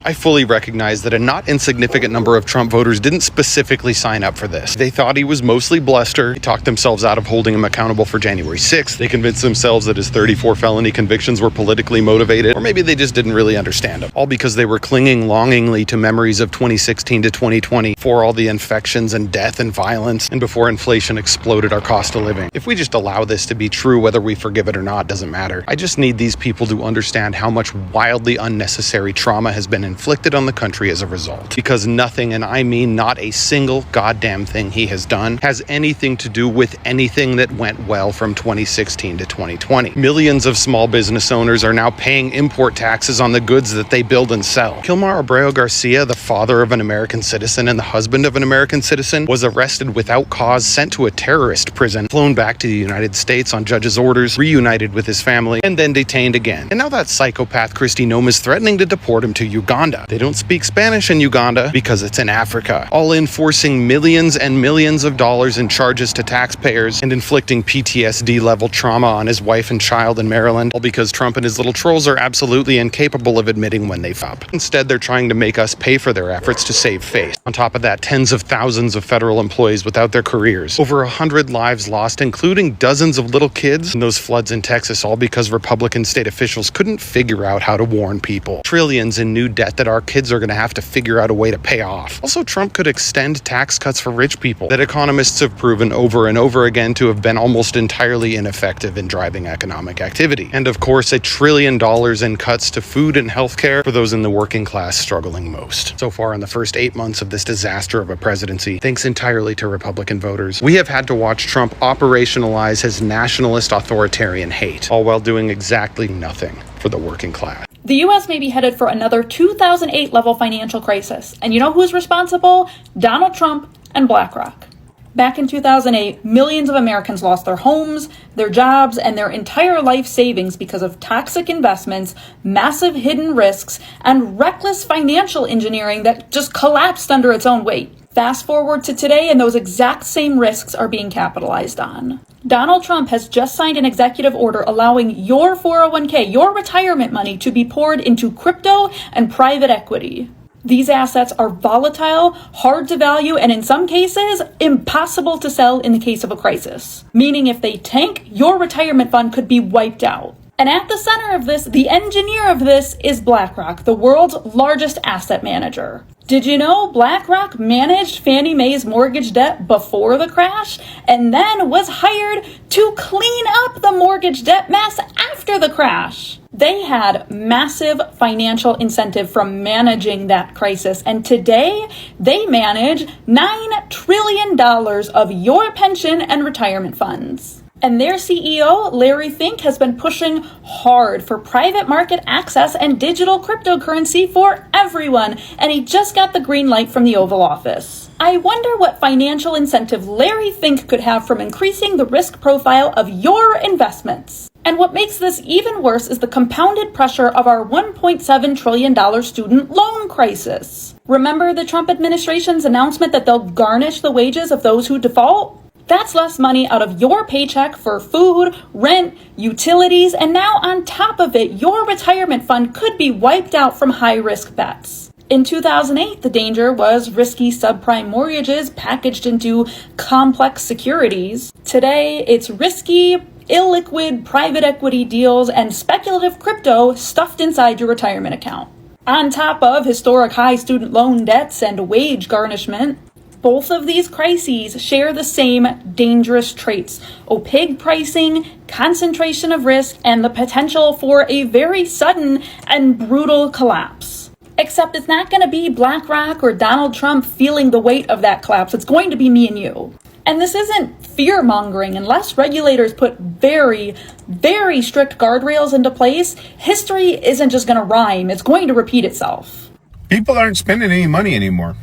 I fully recognize that a not insignificant number of Trump voters didn't specifically sign up for this. They thought he was mostly bluster. They talked themselves out of holding him accountable for January 6th. They convinced themselves that his 34 felony convictions were politically motivated, or maybe they just didn't really understand him. All because they were clinging longingly to memories of 2016 to 2020, before all the infections and death and violence, and before inflation exploded our cost of living. If we just allow this to be true, whether we forgive it or not doesn't matter. I just need these people to understand how much wildly unnecessary trauma has been inflicted on the country as a result. Because nothing, and I mean not a single goddamn thing he has done, has anything to do with anything that went well from 2016 to 2020. Millions of small business owners are now paying import taxes on the goods that they build and sell. Kilmar Abreu Garcia, the father of an American citizen and the husband of an American citizen, was arrested without cause, sent to a terrorist prison, flown back to the United States on judge's orders, reunited with his family, and then detained again. And now that psychopath Kristi Noem is threatening to deport him to Uganda. They don't speak Spanish in Uganda because it's in Africa, all in forcing millions and millions of dollars in charges to taxpayers and inflicting PTSD-level trauma on his wife and child in Maryland, all because Trump and his little trolls are absolutely incapable of admitting when they fuck up. Instead, they're trying to make us pay for their efforts to save face. On top of that, tens of thousands of federal employees without their careers, over 100 lives lost, including dozens of little kids, and those floods in Texas, all because Republican state officials couldn't figure out how to warn people. Trillions in new debt that our kids are going to have to figure out a way to pay off. Also, Trump could extend tax cuts for rich people that economists have proven over and over again to have been almost entirely ineffective in driving economic activity. And of course, $1 trillion in cuts to food and healthcare for those in the working class struggling most. So far in the first 8 months of this disaster of a presidency, thanks entirely to Republican voters, we have had to watch Trump operationalize his nationalist authoritarian hate, all while doing exactly nothing for the working class. The U.S. may be headed for another 2008-level financial crisis. And you know who's responsible? Donald Trump and BlackRock. Back in 2008, millions of Americans lost their homes, their jobs, and their entire life savings because of toxic investments, massive hidden risks, and reckless financial engineering that just collapsed under its own weight. Fast forward to today, and those exact same risks are being capitalized on. Donald Trump has just signed an executive order allowing your 401k, your retirement money, to be poured into crypto and private equity. These assets are volatile, hard to value, and in some cases, impossible to sell in the case of a crisis. Meaning if they tank, your retirement fund could be wiped out. And at the center of this, the engineer of this, is BlackRock, the world's largest asset manager. Did you know BlackRock managed Fannie Mae's mortgage debt before the crash and then was hired to clean up the mortgage debt mess after the crash? They had massive financial incentive from managing that crisis, and today they manage $9 trillion of your pension and retirement funds. And their CEO, Larry Fink, has been pushing hard for private market access and digital cryptocurrency for everyone, and he just got the green light from the Oval Office. I wonder what financial incentive Larry Fink could have from increasing the risk profile of your investments. And what makes this even worse is the compounded pressure of our $1.7 trillion student loan crisis. Remember the Trump administration's announcement that they'll garnish the wages of those who default? That's less money out of your paycheck for food, rent, utilities, and now on top of it, your retirement fund could be wiped out from high-risk bets. In 2008, the danger was risky subprime mortgages packaged into complex securities. Today, it's risky, illiquid private equity deals and speculative crypto stuffed inside your retirement account. On top of historic high student loan debts and wage garnishment, both of these crises share the same dangerous traits: opaque pricing, concentration of risk, and the potential for a very sudden and brutal collapse. Except it's not going to be BlackRock or Donald Trump feeling the weight of that collapse. It's going to be me and you. And this isn't fear-mongering. Unless regulators put very, very strict guardrails into place, history isn't just going to rhyme. It's going to repeat itself. People aren't spending any money anymore.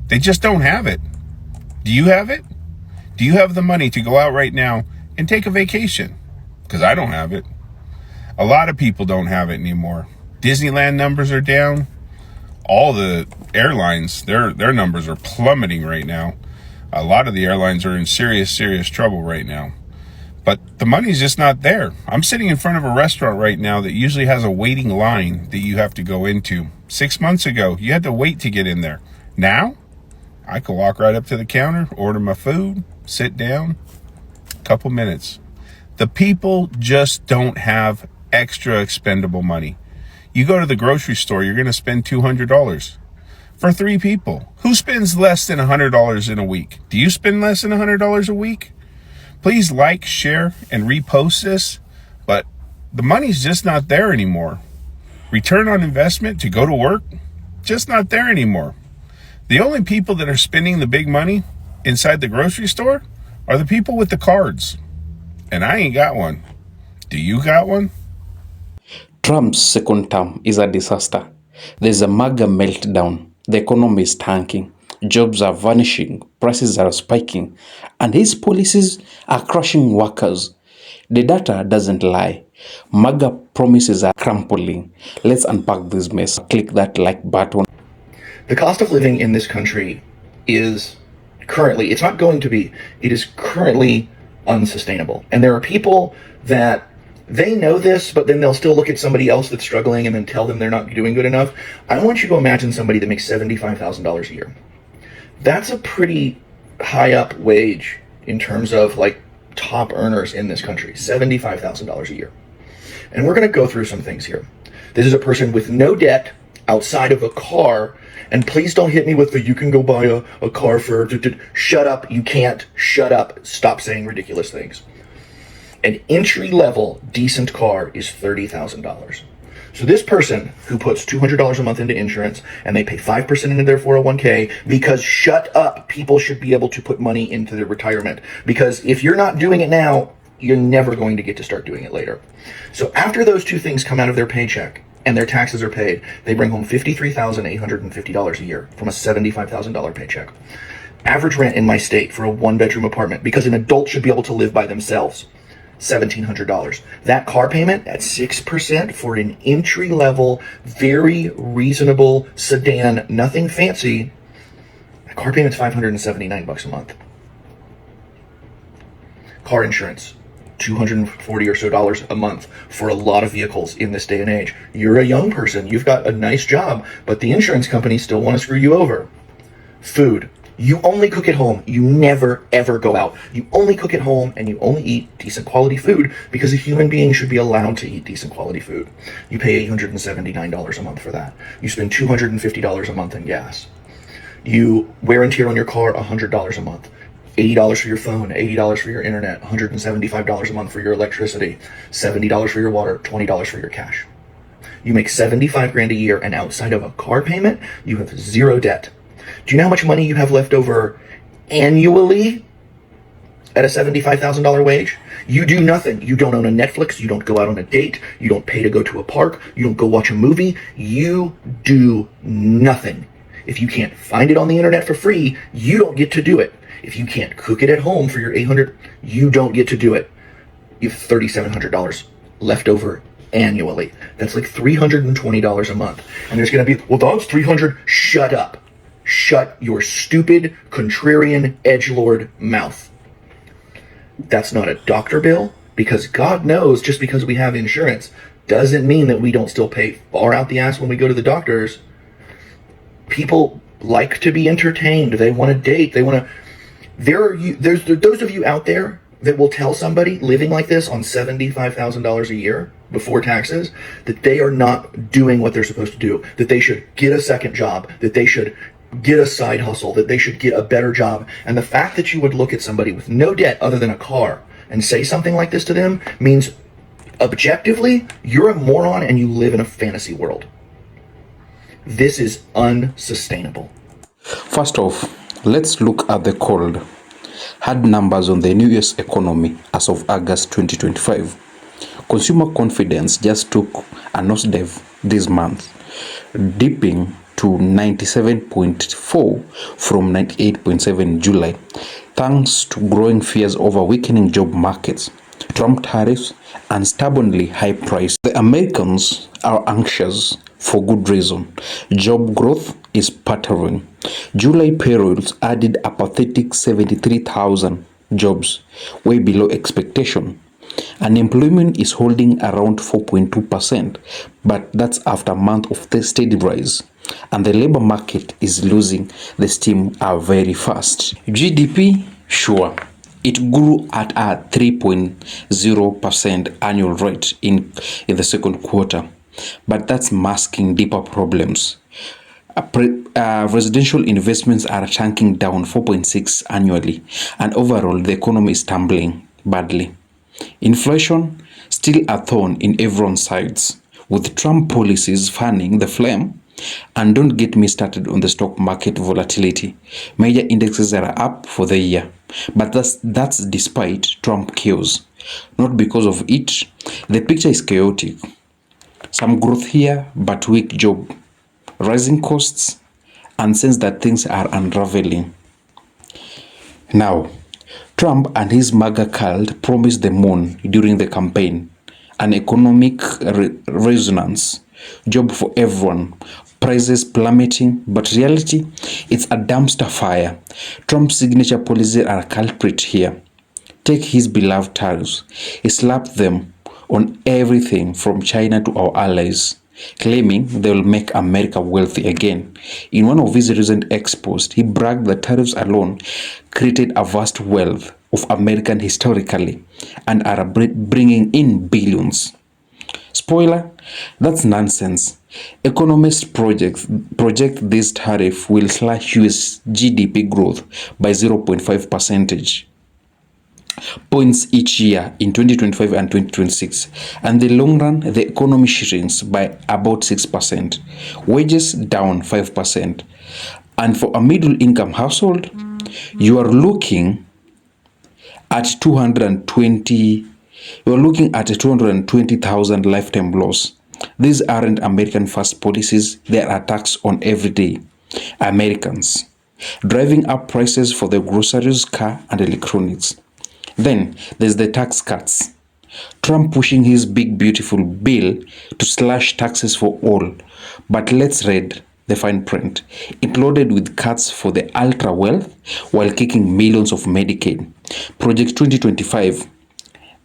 They just don't have it. Do you have it? Do you have the money to go out right now and take a vacation? Because I don't have it. A lot of people don't have it anymore. Disneyland numbers are down. All the airlines, their numbers are plummeting right now. A lot of the airlines are in serious trouble right now. But the money's just not there. I'm sitting in front of a restaurant right now that usually has a waiting line that you have to go into. 6 months ago, you had to wait to get in there. Now, I can walk right up to the counter, order my food, sit down, a couple minutes. The people just don't have extra expendable money. You go to the grocery store, you're going to spend $200 for 3 people. Who spends less than $100 in a week? Do you spend less than $100 a week? Please like, share, and repost this, but the money's just not there anymore. Return on investment to go to work, just not there anymore. The only people that are spending the big money inside the grocery store are the people with the cards. And I ain't got one. Do you got one? Trump's second term is a disaster. There's a Maga meltdown. The economy is tanking. Jobs are vanishing. Prices are spiking. And his policies are crushing workers. The data doesn't lie. Maga promises are crumbling. Let's unpack this mess. Click that like button. The cost of living in this country is currently, it's not going to be, it is currently unsustainable. And there are people that they know this, but then they'll still look at somebody else that's struggling and then tell them they're not doing good enough. I want you to imagine somebody that makes $75,000 a year. That's a pretty high up wage in terms of like top earners in this country, $75,000 a year. And we're going to go through some things here. This is a person with no debt outside of a car. And please don't hit me with the, you can go buy a car for, shut up, you can't, shut up, stop saying ridiculous things. An entry-level decent car is $30,000. So this person who puts $200 a month into insurance and they pay 5% into their 401k because shut up, people should be able to put money into their retirement. Because if you're not doing it now, you're never going to get to start doing it later. So after those two things come out of their paycheck and their taxes are paid, they bring home $53,850 a year from a $75,000 paycheck. Average rent in my state for a 1-bedroom apartment, because an adult should be able to live by themselves, $1,700. That car payment at 6% for an entry-level, very reasonable sedan, nothing fancy, that car payment's $579 a month. Car insurance, $240 or so a month for a lot of vehicles in this day and age. You're a young person, you've got a nice job, but the insurance companies still want to screw you over. Food. You only cook at home. You never, ever go out. You only cook at home and you only eat decent quality food because a human being should be allowed to eat decent quality food. You pay $879 a month for that. You spend $250 a month in gas. You wear and tear on your car $100 a month. $80 for your phone, $80 for your internet, $175 a month for your electricity, $70 for your water, $20 for your cash. You make $75,000 a year, and outside of a car payment, you have zero debt. Do you know how much money you have left over annually at a $75,000 wage? You do nothing. You don't own a Netflix. You don't go out on a date. You don't pay to go to a park. You don't go watch a movie. You do nothing. If you can't find it on the internet for free, you don't get to do it. If you can't cook it at home for your $800, you don't get to do it. You have $3,700 left over annually. That's like $320 a month. And there's going to be, well, dog's $300. Shut up. Shut your stupid, contrarian, edgelord mouth. That's not a doctor bill, because God knows just because we have insurance doesn't mean that we don't still pay far out the ass when we go to the doctors. People like to be entertained. They want to date. They want to... There's those of you out there that will tell somebody living like this on $75,000 a year before taxes that they are not doing what they're supposed to do, that they should get a second job, that they should get a side hustle, that they should get a better job. And the fact that you would look at somebody with no debt other than a car and say something like this to them means objectively you're a moron and you live in a fantasy world. This is unsustainable. First off, let's look at the cold, hard numbers on the US economy as of August 2025. Consumer confidence just took a nosedive this month, dipping to 97.4 from 98.7 in July, thanks to growing fears over weakening job markets, Trump tariffs, and stubbornly high prices. The Americans are anxious for good reason. Job growth is puttering. July payrolls added a pathetic 73,000 jobs, way below expectation. Unemployment is holding around 4.2%, but that's after a month of the steady rise. And the labor market is losing the steam very fast. GDP, sure, it grew at a 3.0% annual rate in the second quarter, but that's masking deeper problems. Residential investments are tanking down 4.6 annually, and overall the economy is tumbling badly. Inflation still a thorn in everyone's sides, with Trump policies fanning the flame. And don't get me started on the stock market volatility. Major indexes are up for the year, but that's despite Trump chaos, not because of it. The picture is chaotic. Some growth here, but weak job, rising costs, and sense that things are unraveling. Now, Trump and his Maga cult promised the moon during the campaign, an economic resonance, job for everyone, prices plummeting, but reality, it's a dumpster fire. Trump's signature policies are a culprit here. Take his beloved tariffs. He slapped them on everything from China to our allies, claiming they will make America wealthy again. In one of his recent expos, he bragged that tariffs alone created a vast wealth of American historically and are bringing in billions. Spoiler, that's nonsense. Economists project this tariff will slash US GDP growth by 0.5 percentage points each year in 2025 and 2026, and in the long run the economy shrinks by about 6%, wages down 5%, and for a middle income household you are looking at 220,000 lifetime loss. These aren't American first policies, they are attacks on everyday Americans, driving up prices for the groceries, car, and electronics. Then there's the tax cuts. Trump pushing his big beautiful bill to slash taxes for all. But let's read the fine print. It loaded with cuts for the ultra wealth while kicking millions of Medicaid. Project 2025,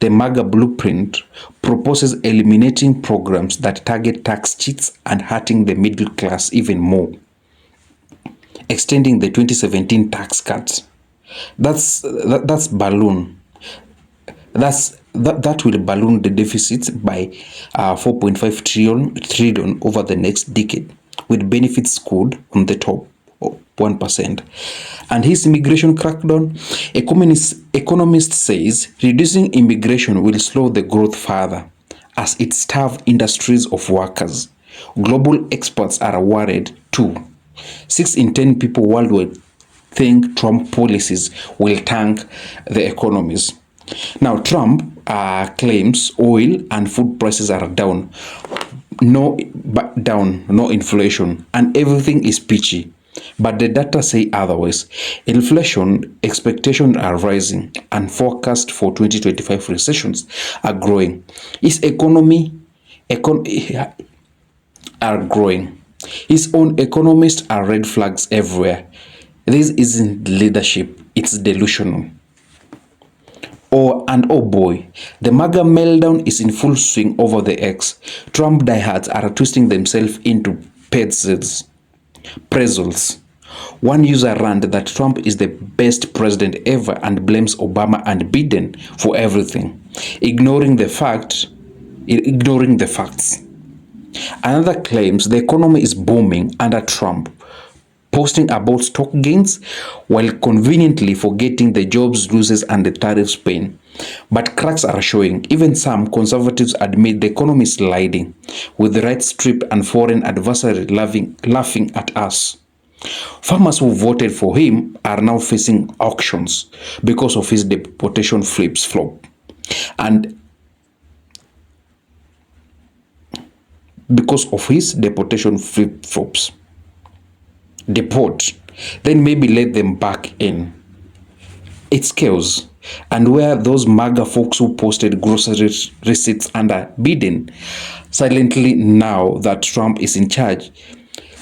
the Maga blueprint, proposes eliminating programs that target tax cheats and hurting the middle class even more. Extending the 2017 tax cuts. That's balloon. That will balloon the deficit by 4.5 trillion over the next decade, with benefits scored on the top of 1%. And his immigration crackdown, economist says reducing immigration will slow the growth further as it starves industries of workers. Global experts are worried too. 6 in 10 people worldwide think Trump policies will tank the economies. Now, Trump claims oil and food prices are down, no inflation, and everything is peachy. But the data say otherwise. Inflation expectations are rising, and forecasts for 2025 recessions are growing. His economy are growing. His own economists are red flags everywhere. This isn't leadership, it's delusional. Oh boy, the Maga meltdown is in full swing over the X. Trump diehards are twisting themselves into pretzels. One user ranted that Trump is the best president ever and blames Obama and Biden for everything, ignoring the facts. Another claims the economy is booming under Trump, posting about stock gains while conveniently forgetting the jobs losses and the tariffs pain. But cracks are showing. Even some conservatives admit the economy is sliding, with the right strip and foreign adversary laughing at us. Farmers who voted for him are now facing auctions because of his deportation flop. And because of his deportation flip-flops. Deport, then maybe let them back in. It's chaos. And where those MAGA folks who posted grocery receipts under Biden, silently now that Trump is in charge,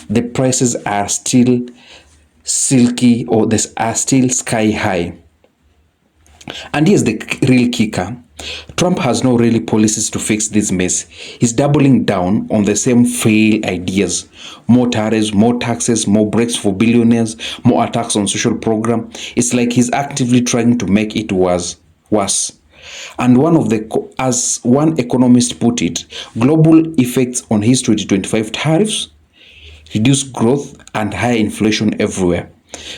the prices are still silky or they are still sky high. And here's the real kicker. Trump has no really policies to fix this mess. He's doubling down on the same failed ideas. More tariffs, more taxes, more breaks for billionaires, more attacks on social program. It's like he's actively trying to make it worse. And as one economist put it, global effects on his 2025 tariffs, reduced growth and higher inflation everywhere.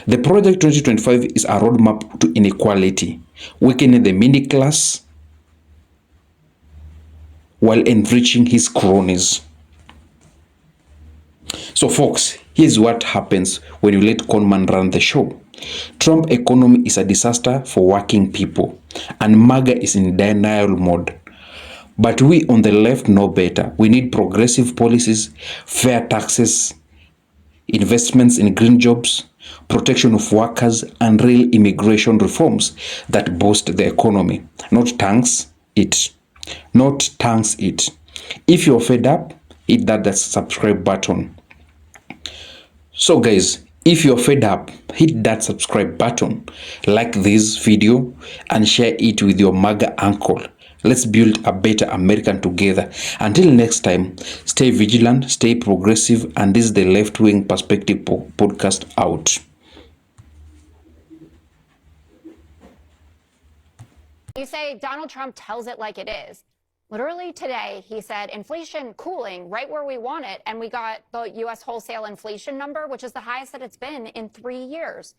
The Project 2025 is a roadmap to inequality, weakening the middle class while enriching his cronies. So folks, here's what happens when you let conman run the show. Trump economy is a disaster for working people, and Maga is in denial mode. But we on the left know better. We need progressive policies, fair taxes, investments in green jobs, protection of workers, and real immigration reforms that boost the economy, not tanks it. Not tanks it. If you're fed up, hit that subscribe button. So guys, if you're fed up, hit that subscribe button, like this video, and share it with your MAGA uncle. Let's build a better American together. Until next time, stay vigilant, stay progressive, and this is the Left Wing Perspective podcast out. You say Donald Trump tells it like it is. Literally today, he said inflation cooling right where we want it, and we got the U.S. wholesale inflation number, which is the highest that it's been in 3 years.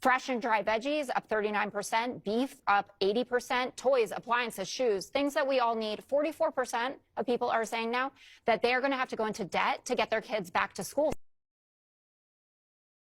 Fresh and dry veggies up 39%, beef up 80%, toys, appliances, shoes, things that we all need. 44% of people are saying now that they are going to have to go into debt to get their kids back to school.